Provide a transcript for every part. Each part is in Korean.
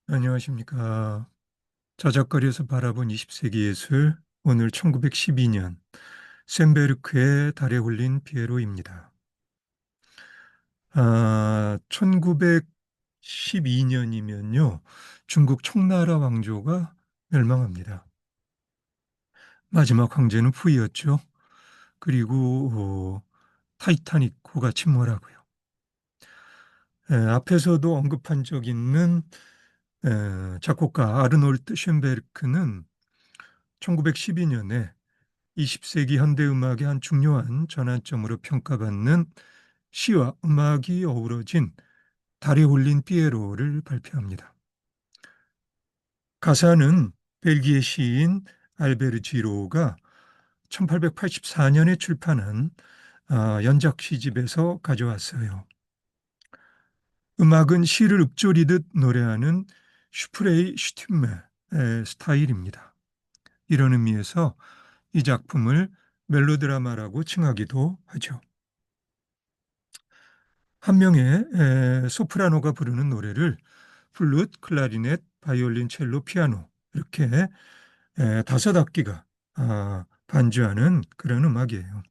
안녕하십니까. 저작거리에서 바라본 20세기 예술, 오늘 1912년 셈베르크의 달에 홀린 피에로입니다. 1912년이면요, 중국 청나라 왕조가 멸망합니다. 마지막 황제는 푸이였죠. 그리고 타이타닉호가 침몰하고요. 앞에서도 언급한 적 있는 작곡가 아르놀트 쇤베르크는 1912년에 20세기 현대음악의 한 중요한 전환점으로 평가받는 시와 음악이 어우러진 달에 홀린 피에로를 발표합니다. 가사는 벨기에 시인 알베르 지로가 1884년에 출판한 연작 시집에서 가져왔어요. 음악은 시를 읊조리듯 노래하는 슈프레이 슈팀메의 스타일입니다. 이런 의미에서 이 작품을 멜로드라마라고 칭하기도 하죠. 한 명의 소프라노가 부르는 노래를 플룻, 클라리넷, 바이올린, 첼로, 피아노 이렇게 다섯 악기가 반주하는 그런 음악이에요.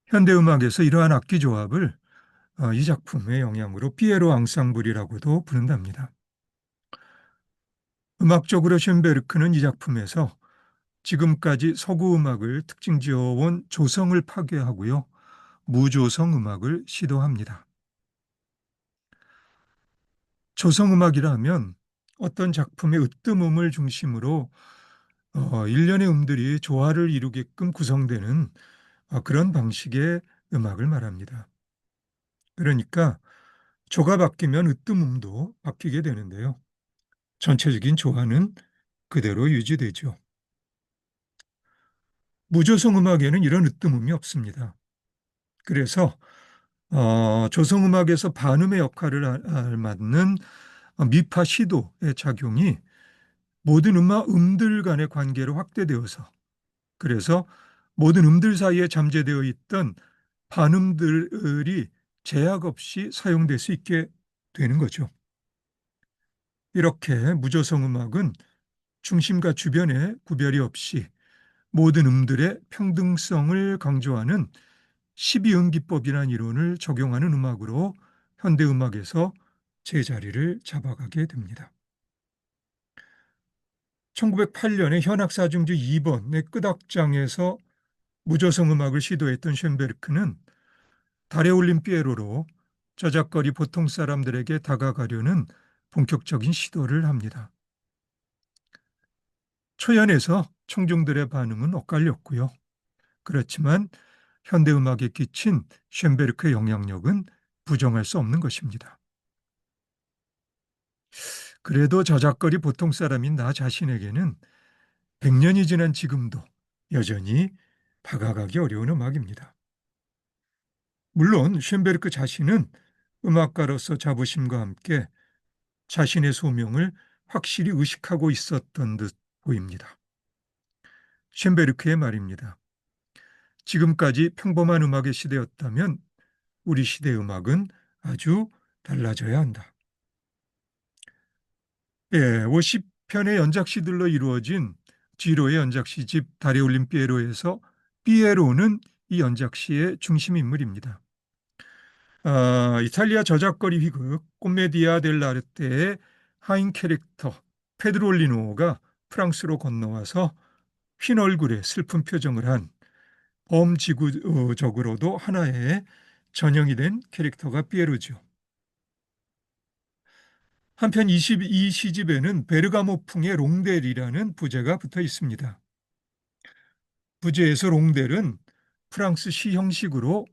현대음악에서 이러한 악기 조합을 이 작품의 영향으로 피에로 앙상블이라고도 부른답니다. 음악적으로 쇤베르크는 이 작품에서 지금까지 서구 음악을 특징 지어온 조성을 파괴하고요. 무조성 음악을 시도합니다. 조성음악이라면 어떤 작품의 으뜸음을 중심으로 일련의 음들이 조화를 이루게끔 구성되는 그런 방식의 음악을 말합니다. 그러니까 조가 바뀌면 으뜸음도 바뀌게 되는데요. 전체적인 조화는 그대로 유지되죠. 무조성 음악에는 이런 으뜸음이 없습니다. 그래서 조성음악에서 반음의 역할을 맡는 미파 시도의 작용이 모든 음들 간의 관계로 확대되어서 그래서 모든 음들 사이에 잠재되어 있던 반음들이 제약 없이 사용될 수 있게 되는 거죠. 이렇게 무조성 음악은 중심과 주변에 구별이 없이 모든 음들의 평등성을 강조하는 12음기법이라는 이론을 적용하는 음악으로 현대음악에서 제자리를 잡아가게 됩니다. 1908년에 현악사중주 2번의 끝악장에서 무조성 음악을 시도했던 쇤베르크는 달에 올린 피에로로 저작거리 보통 사람들에게 다가가려는 본격적인 시도를 합니다. 초연에서 청중들의 반응은 엇갈렸고요. 그렇지만 현대음악에 끼친 쇤베르크의 영향력은 부정할 수 없는 것입니다. 그래도 저작거리 보통 사람인 나 자신에게는 100년이 지난 지금도 여전히 다가가기 어려운 음악입니다. 물론 쇤베르크 자신은 음악가로서 자부심과 함께 자신의 소명을 확실히 의식하고 있었던 듯 보입니다. 쇤베르크의 말입니다. 지금까지 평범한 음악의 시대였다면 우리 시대 음악은 아주 달라져야 한다. 예, 50편의 연작시들로 이루어진 지로의 연작시집 달에 올린 피에로에서 피에로는 이 연작시의 중심 인물입니다. 이탈리아 저작거리 희극 코메디아 델라르테의 하인 캐릭터 페드롤리노가 프랑스로 건너와서 흰 얼굴에 슬픈 표정을 한 범지구적으로도 하나의 전형이 된 캐릭터가 피에로죠. 한편 22시집에는 베르가모풍의 롱델이라는 부제가 붙어 있습니다. 부제에서 롱델은 프랑스 시 형식으로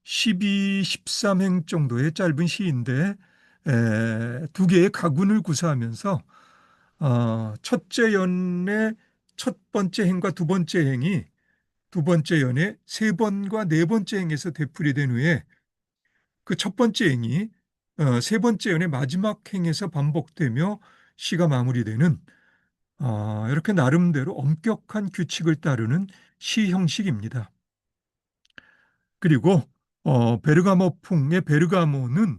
12, 13행 정도의 짧은 시인데 두 개의 가군을 구사하면서 첫째 연의 첫 번째 행과 두 번째 행이 두 번째 연의 세 번과 네 번째 행에서 되풀이된 후에 그 첫 번째 행이 세 번째 연의 마지막 행에서 반복되며 시가 마무리되는 이렇게 나름대로 엄격한 규칙을 따르는 시 형식입니다. 그리고 베르가모풍의 베르가모는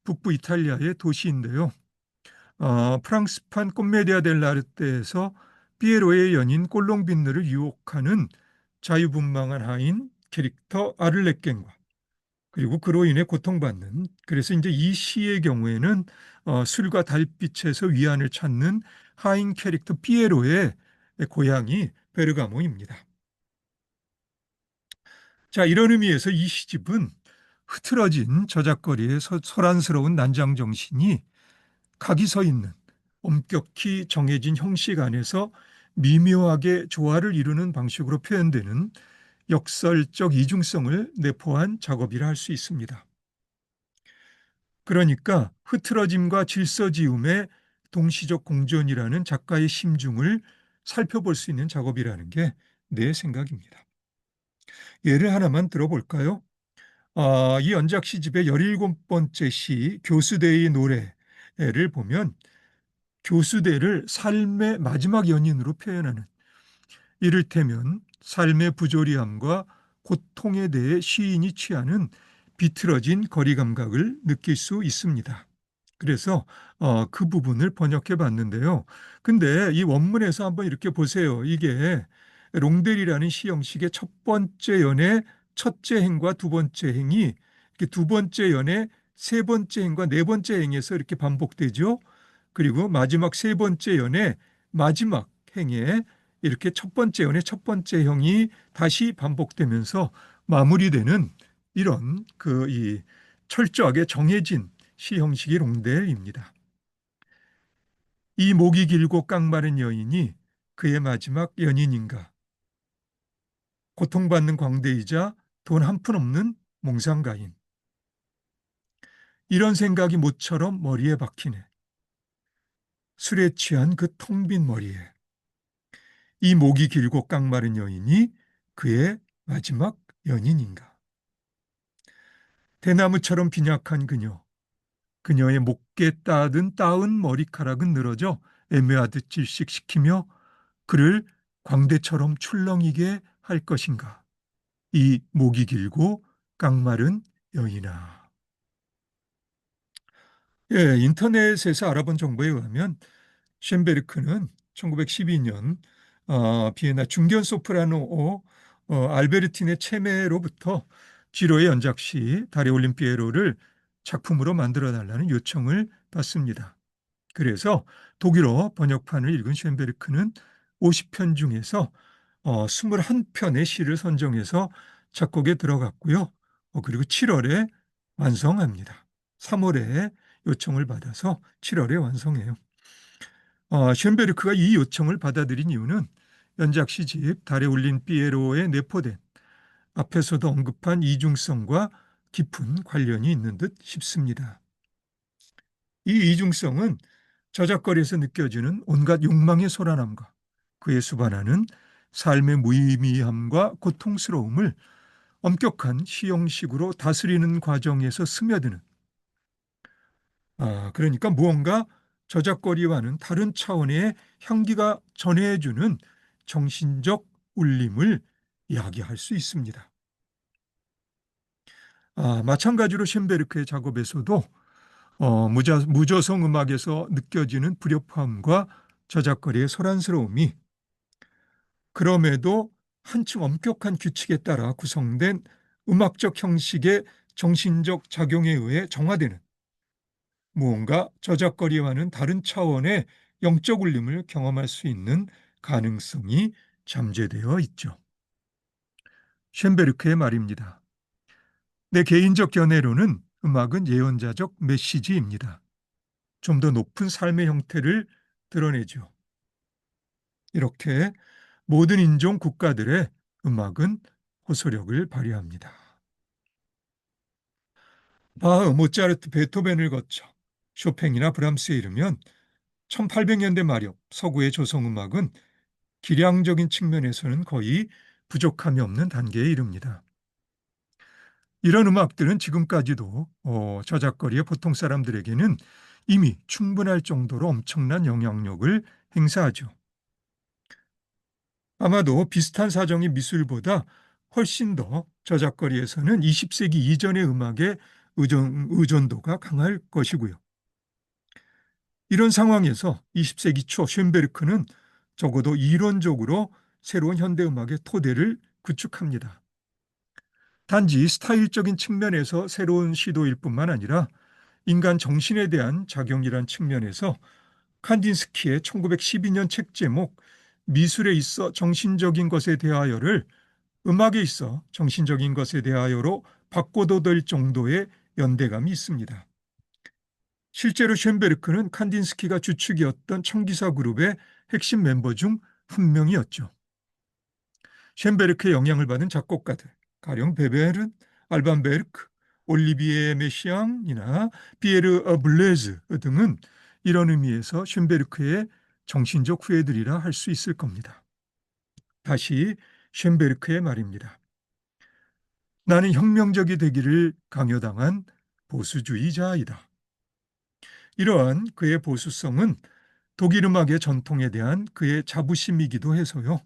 북부 이탈리아의 도시인데요. 프랑스판 꼬메디아 델라르테에서 피에로의 연인 꼴롱빈느를 유혹하는 자유분방한 하인 캐릭터 아를레켄과 그리고 그로 인해 고통받는 그래서 이제 이 시의 경우에는 술과 달빛에서 위안을 찾는 하인 캐릭터 피에로의 고향이 베르가모입니다. 자, 이런 의미에서 이 시집은 흐트러진 저작거리의 소란스러운 난장 정신이 각이 서 있는 엄격히 정해진 형식 안에서 미묘하게 조화를 이루는 방식으로 표현되는 역설적 이중성을 내포한 작업이라 할 수 있습니다. 그러니까 흐트러짐과 질서지음의 동시적 공존이라는 작가의 심중을 살펴볼 수 있는 작업이라는 게 내 생각입니다. 예를 하나만 들어볼까요? 이 연작 시집의 17번째 시 교수대의 노래를 보면 교수대를 삶의 마지막 연인으로 표현하는 이를테면 삶의 부조리함과 고통에 대해 시인이 취하는 비틀어진 거리 감각을 느낄 수 있습니다. 그래서 그 부분을 번역해 봤는데요. 근데 이 원문에서 한번 이렇게 보세요. 이게 롱델이라는 시 형식의 첫 번째 연의 첫째 행과 두 번째 행이 이렇게 두 번째 연의 세 번째 행과 네 번째 행에서 이렇게 반복되죠. 그리고 마지막 세 번째 연의 마지막 행에 이렇게 첫 번째 연의 첫 번째 형이 다시 반복되면서 마무리되는 이런 이 철저하게 정해진 시 형식이 롱델입니다. 이 목이 길고 깡마른 여인이 그의 마지막 연인인가? 고통받는 광대이자 돈 한 푼 없는 몽상가인. 이런 생각이 모처럼 머리에 박히네. 술에 취한 그 텅 빈 머리에. 이 목이 길고 깡마른 여인이 그의 마지막 연인인가? 대나무처럼 빈약한 그녀. 그녀의 목게 따은 머리카락은 늘어져 애매하듯 질식시키며 그를 광대처럼 출렁이게 할 것인가. 이 목이 길고 깡마른 여인아. 예, 인터넷에서 알아본 정보에 의하면 쉔베르크는 1912년 비엔나 중견 소프라노 알베르틴의 체메로부터 지로의 연작시 달에 올린 피에로를 작품으로 만들어 달라는 요청을 받습니다. 그래서 독일어 번역판을 읽은 쉔베르크는 50편 중에서 21편의 시를 선정해서 작곡에 들어갔고요. 그리고 7월에 완성합니다. 3월에 요청을 받아서 7월에 완성해요. 쉔베르크가 이 요청을 받아들인 이유는 연작 시집 달에 울린 피에로에 내포된 앞에서도 언급한 이중성과 깊은 관련이 있는 듯 싶습니다. 이 이중성은 저작거리에서 느껴지는 온갖 욕망의 소란함과 그에 수반하는 삶의 무의미함과 고통스러움을 엄격한 시형식으로 다스리는 과정에서 스며드는 그러니까 무언가 저작거리와는 다른 차원의 향기가 전해주는 정신적 울림을 이야기할 수 있습니다. 마찬가지로 쉔베르크의 작업에서도 무저성 음악에서 느껴지는 불협화음과 저작거리의 소란스러움이 그럼에도 한층 엄격한 규칙에 따라 구성된 음악적 형식의 정신적 작용에 의해 정화되는 무언가 저작거리와는 다른 차원의 영적 울림을 경험할 수 있는 가능성이 잠재되어 있죠. 쉔베르크의 말입니다. 내 개인적 견해로는 음악은 예언자적 메시지입니다. 좀 더 높은 삶의 형태를 드러내죠. 이렇게 모든 인종 국가들의 음악은 호소력을 발휘합니다. 바흐, 모차르트, 베토벤을 거쳐 쇼팽이나 브람스에 이르면 1800년대 말엽 서구의 조성음악은 기량적인 측면에서는 거의 부족함이 없는 단계에 이릅니다. 이런 음악들은 지금까지도 저작거리의 보통 사람들에게는 이미 충분할 정도로 엄청난 영향력을 행사하죠. 아마도 비슷한 사정의 미술보다 훨씬 더 저작거리에서는 20세기 이전의 음악의 의존도가 강할 것이고요. 이런 상황에서 20세기 초 쇤베르크는 적어도 이론적으로 새로운 현대음악의 토대를 구축합니다. 단지 스타일적인 측면에서 새로운 시도일 뿐만 아니라 인간 정신에 대한 작용이란 측면에서 칸딘스키의 1912년 책 제목 미술에 있어 정신적인 것에 대하여를 음악에 있어 정신적인 것에 대하여로 바꿔도 될 정도의 연대감이 있습니다. 실제로 쇤베르크는 칸딘스키가 주축이었던 청기사 그룹의 핵심 멤버 중 한 명이었죠. 쇤베르크의 영향을 받은 작곡가들, 가령 베베르, 알반 베르크, 올리비에 메시앙이나 피에르 블레즈 등은 이런 의미에서 쇤베르크의 정신적 후예들이라 할 수 있을 겁니다. 다시 쇤베르크의 말입니다. 나는 혁명적이 되기를 강요당한 보수주의자이다. 이러한 그의 보수성은 독일 음악의 전통에 대한 그의 자부심이기도 해서요.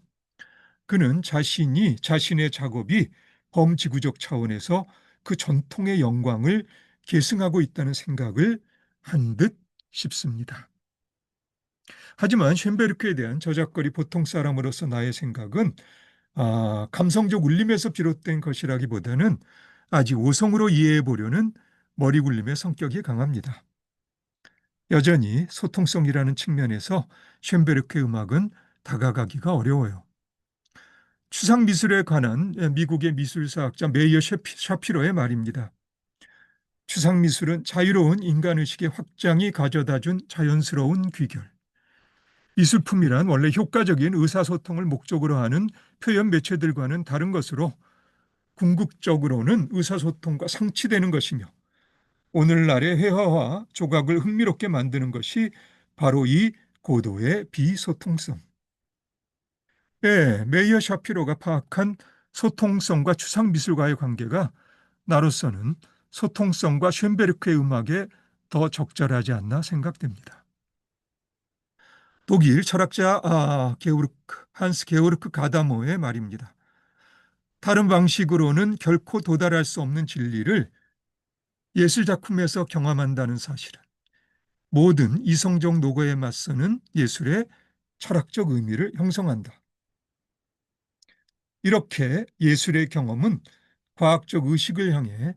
그는 자신이 자신의 작업이 범지구적 차원에서 그 전통의 영광을 계승하고 있다는 생각을 한 듯 싶습니다. 하지만 쇤베르크에 대한 저작거리 보통 사람으로서 나의 생각은 감성적 울림에서 비롯된 것이라기보다는 아직 오성으로 이해해 보려는 머리 굴림의 성격이 강합니다. 여전히 소통성이라는 측면에서 쇤베르크의 음악은 다가가기가 어려워요. 추상미술에 관한 미국의 미술사학자 메이어 샤피로의 말입니다. 추상미술은 자유로운 인간의식의 확장이 가져다준 자연스러운 귀결. 미술품이란 원래 효과적인 의사소통을 목적으로 하는 표현 매체들과는 다른 것으로 궁극적으로는 의사소통과 상치되는 것이며 오늘날의 회화와 조각을 흥미롭게 만드는 것이 바로 이 고도의 비소통성. 네, 메이어 샤피로가 파악한 소통성과 추상미술과의 관계가 나로서는 소통성과 쇤베르크의 음악에 더 적절하지 않나 생각됩니다. 독일 철학자 한스 게오르크 가다모의 말입니다. 다른 방식으로는 결코 도달할 수 없는 진리를 예술작품에서 경험한다는 사실은 모든 이성적 노고에 맞서는 예술의 철학적 의미를 형성한다. 이렇게 예술의 경험은 과학적 의식을 향해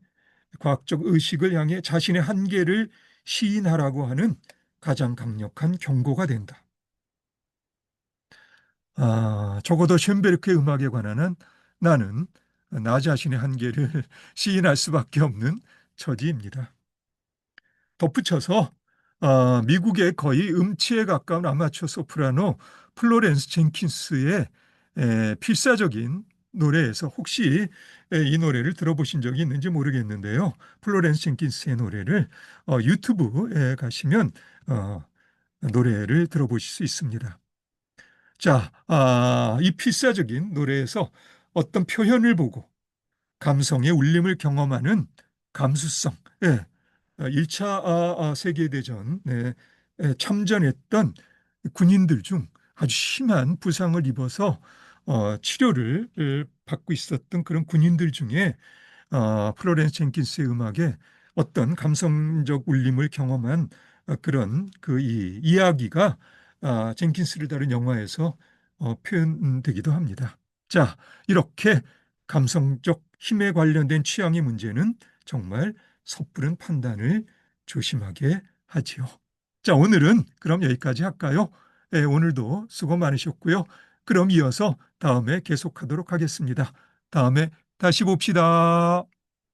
자신의 한계를 시인하라고 하는 가장 강력한 경고가 된다. 적어도 쇤베르크의 음악에 관한 한 나는 나 자신의 한계를 시인할 수밖에 없는 처지입니다. 덧붙여서 미국의 거의 음치에 가까운 아마추어 소프라노 플로렌스 젠킨스의 필사적인 노래에서 혹시 이 노래를 들어보신 적이 있는지 모르겠는데요. 플로렌스 젠킨스의 노래를 유튜브에 가시면 노래를 들어보실 수 있습니다. 자, 이 필사적인 노래에서 어떤 표현을 보고 감성의 울림을 경험하는 감수성, 1차 세계대전에 참전했던 군인들 중 아주 심한 부상을 입어서 치료를 받고 있었던 그런 군인들 중에 플로렌스 젠킨스의 음악에 어떤 감성적 울림을 경험한 그런 그 이야기가 젠킨스를 다룬 영화에서 표현되기도 합니다. 자, 이렇게 감성적 힘에 관련된 취향의 문제는 정말 섣부른 판단을 조심하게 하지요. 자, 오늘은 그럼 여기까지 할까요? 오늘도 수고 많으셨고요. 그럼 이어서 다음에 계속하도록 하겠습니다. 다음에 다시 봅시다.